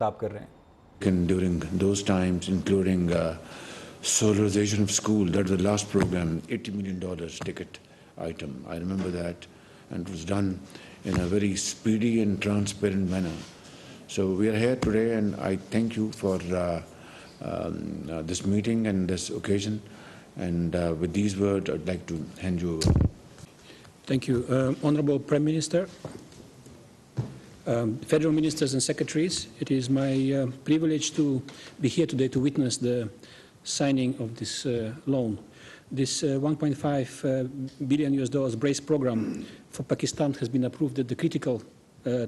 आप कर रहे हैं. And during those times, including solarization of school, that was the last program, $80 million ticket item. I remember that, and it was done in a very speedy and transparent manner. So we are here today, and I thank you for this meeting and this occasion. And with these words, I'd like to hand you over. Thank you. Honorable Prime Minister, Federal Ministers and Secretaries, it is my privilege to be here today to witness the signing of this loan. This $1.5 billion BRACE program for Pakistan has been approved at the critical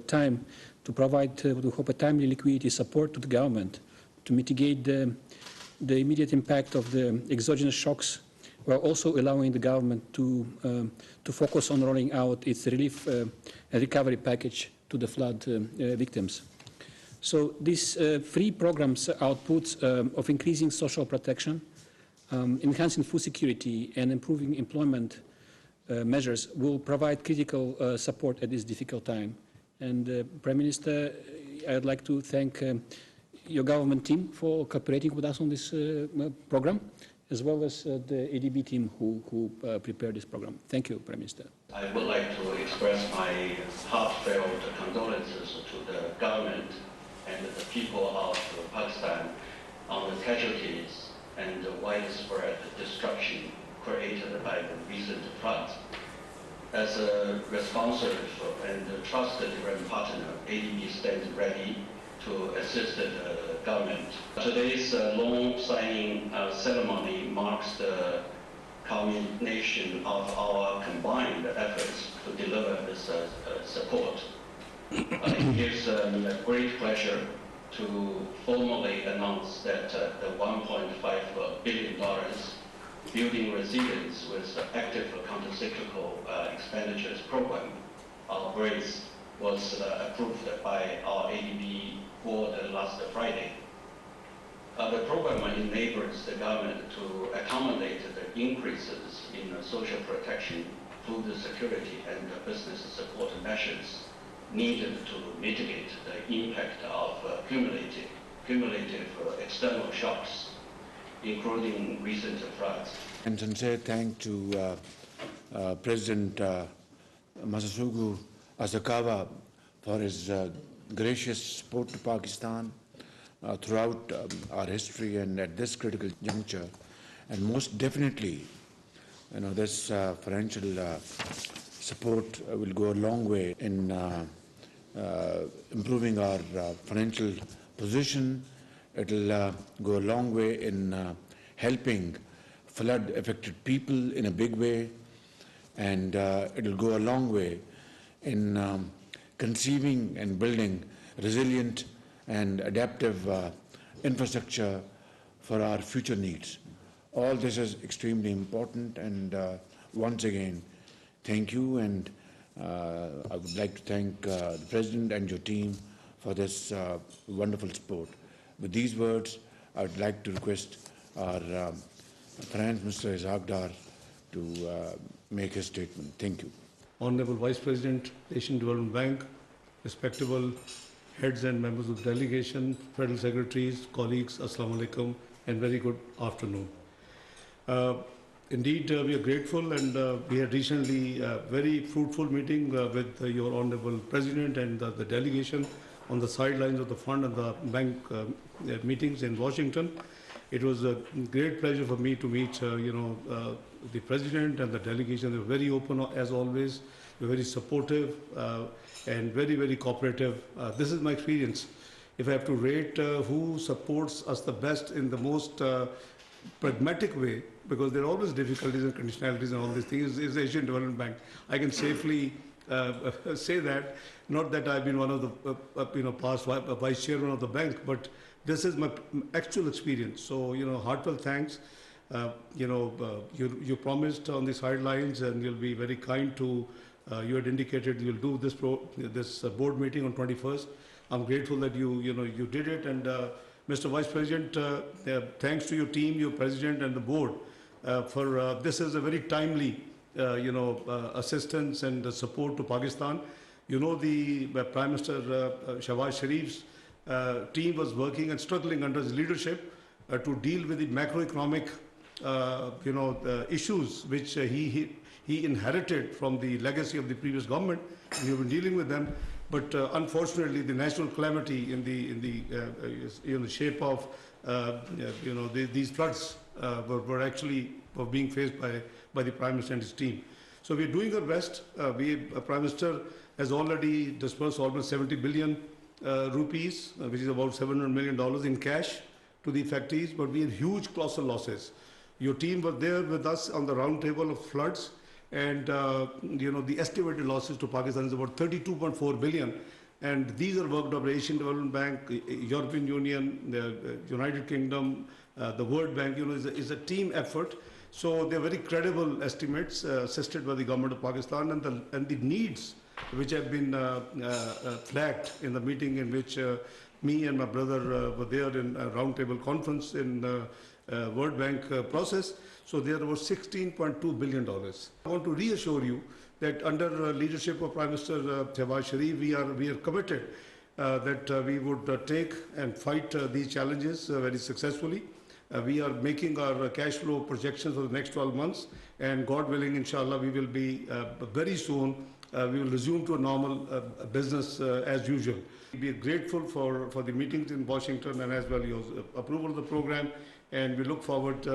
time to provide, we hope, a timely liquidity support to the government to mitigate the immediate impact of the exogenous shocks, while also allowing the government to focus on rolling out its relief and recovery package to the flood victims. So these three programs' outputs of increasing social protection, enhancing food security, and improving employment measures will provide critical support at this difficult time. And Prime Minister, I would like to thank your government team for cooperating with us on this program, as well as the ADB team who prepared this program. Thank you, Prime Minister. I would like to express my heartfelt condolences to the government and the people of Pakistan on the casualties and the widespread destruction created by the recent floods. As a responsive and trusted partner, ADB stands ready to assist the government. Today's loan signing ceremony marks the culmination of our combined efforts to deliver this support. It gives me a great pleasure to formally announce that the $1.5 billion Building Resilience with Active Countercyclical Expenditures Program, our BRACE, was approved by our ADB board last Friday. The program enables the government to accommodate the increases in social protection, food security, and business support measures needed to mitigate the impact of cumulative external shocks, including recent floods. And sincere thanks to President Masasugu Asakawa for his gracious support to Pakistan throughout our history and at this critical juncture. And most definitely, this financial support will go a long way in improving our financial position. It will go a long way in helping flood-affected people in a big way, and it will go a long way in conceiving and building resilient and adaptive infrastructure for our future needs. All this is extremely important, and once again, thank you, and I would like to thank the President and your team for this wonderful support. With these words, I would like to request our Finance Minister Ishaq Dar to make his statement. Thank you. Honorable Vice President, Asian Development Bank, respectable heads and members of the delegation, Federal Secretaries, colleagues, Assalamu alaikum, and very good afternoon. Indeed, we are grateful, and we had recently a very fruitful meeting with your Honorable President and the delegation on the sidelines of the fund and the bank meetings in Washington. It was a great pleasure for me to meet, the President and the delegation. They were very open, as always. They were very supportive and very, very cooperative. This is my experience. If I have to rate who supports us the best in the most pragmatic way, because there are always difficulties and conditionalities and all these things, is the Asian Development Bank. I can safely say that, not that I've been one of the past vice chairman of the bank, but this is my actual experience. So, heartfelt thanks. You promised on the sidelines, and you'll be very kind to, you had indicated you'll do this board meeting on 21st. I'm grateful that you did it, and Mr. Vice President, thanks to your team, your President, and the board for this is a very timely, assistance and support to Pakistan. The Prime Minister Shahbaz Sharif's team was working and struggling under his leadership to deal with the macroeconomic issues which he inherited from the legacy of the previous government. We have been dealing with them, but unfortunately, the national calamity in the shape of these floods were actually being faced by the Prime Minister and his team. So we are doing our best. Prime Minister has already disbursed almost 70 billion rupees, which is about $700 million in cash to the affectees, but we had huge colossal losses. Your team were there with us on the round table of floods, and the estimated losses to Pakistan is about 32.4 billion. And these are worked out by Asian Development Bank, European Union, the United Kingdom, the World Bank. Is a team effort. So they're very credible estimates assisted by the government of Pakistan, and the needs which have been flagged in the meeting in which me and my brother were there in a roundtable conference in World Bank process. So there was $16.2 billion. I want to reassure you that under leadership of Prime Minister Shahbaz Sharif, we are committed that we would take and fight these challenges very successfully. We are making our cash flow projections for the next 12 months, and God willing, inshallah, we will be very soon, we will resume to a normal business as usual. We are grateful for the meetings in Washington and as well your approval of the program, and we look forward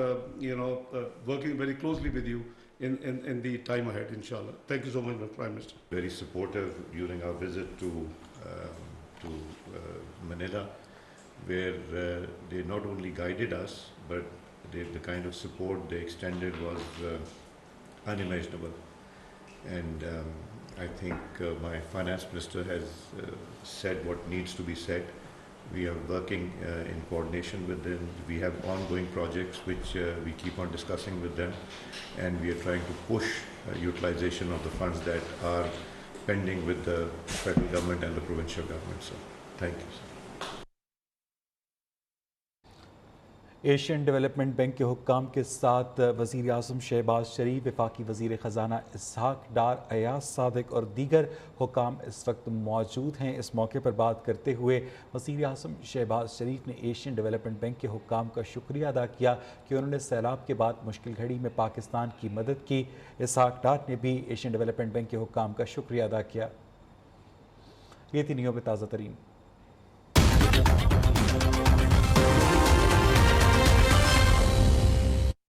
working very closely with you in the time ahead, inshallah. Thank you so much, Prime Minister. Very supportive during our visit to Manila, where they not only guided us, but the kind of support they extended was unimaginable. And I think my finance minister has said what needs to be said. We are working in coordination with them. We have ongoing projects which we keep on discussing with them, and we are trying to push utilization of the funds that are pending with the federal government and the provincial government. So, thank you, sir. Asian development bank के हुक्काम के साथ वज़ीर आज़म शहबाज शरीफ, वफाकी वज़ीर ख़जाना इसहाक डार, अयाज सादिक और दीगर हुक्काम इस वक्त मौजूद हैं। इस मौके पर बात करते हुए वज़ीर आज़म शहबाज शरीफ ने एशियन डेवलपमेंट बैंक के हुक्काम का शुक्रिया अदा किया कि उन्होंने सैलाब के बाद मुश्किल घड़ी में पाकिस्तान की मदद की। इसहाक डार ने भी एशियन डेवलपमेंट बैंक के हुक्काम का शुक्रिया अदा किया। ये थी न्यूज़ में ताज़ा तरीन